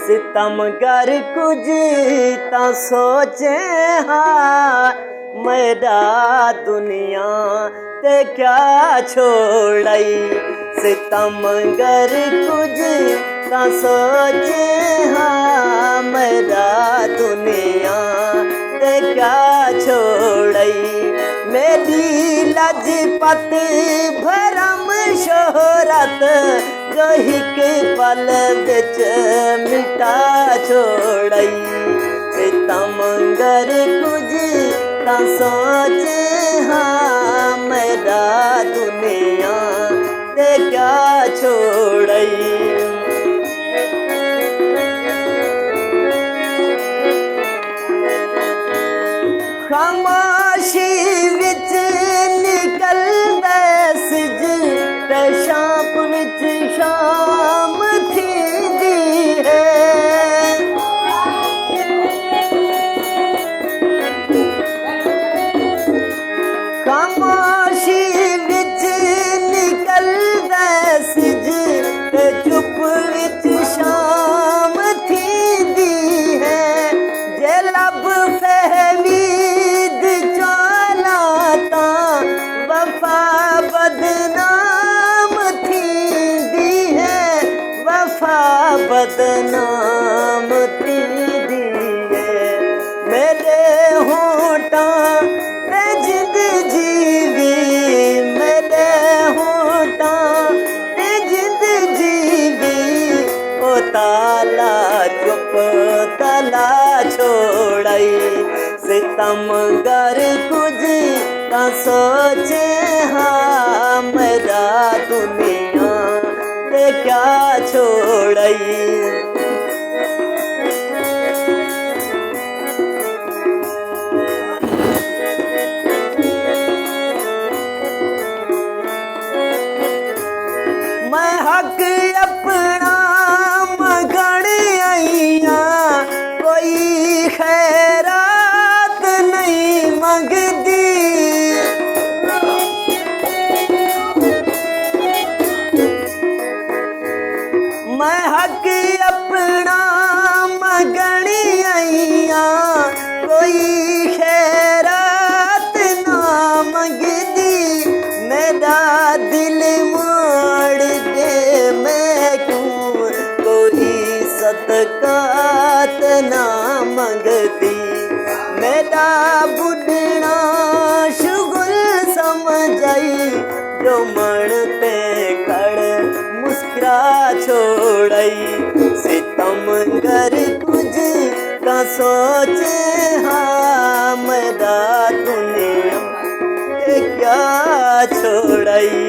सितमगर कुछ ता सोचे हाँ मेरा दुनिया ते क्या छोड़ई। सितमगर कुछ ता सोचे हाँ मेरा दुनिया ते क्या छोड़ई। मेरी लजपत भरम शोहरत जो हिक पल बिच मिटा छोड़ई। सितमगर कुछ ता सोचे हाँ मेरा दुनिया ते क्या छोड़ई। खामोशी विच निकल सिज ते शाप विच शाम थींदी है। खामोशी विच निकल सिज ते चुप विच शाम थींदी है। जे लब फहमी वफा बदनाम थींदी है। वफा बदनाम थींदी है। मेरे होठां ते जिंद जीवी मेरे होठां ते जिंद जीवी ओ ताला चुप ताला छोड़ई। सितमगर कुछ ता सोचे हाँ मेरा दुनिया ते क्या छोड़ई। मैं हक अपना मगन आईया कोई खैरात नहीं मंगदी। मैं हक अपना मगन आईया कोई खैरात ना मंगदी। मेरा दिल मोड़ दे मैं क्यों कोई सदकात ना मंगदी। मेरा बुढ़ना शुगुल समझाई जो मन पे खड़ मुस्कुरा छोड़ई। सितमगर कुछ का सोचे हाँ मेरा दुनिया ते क्या छोड़ई।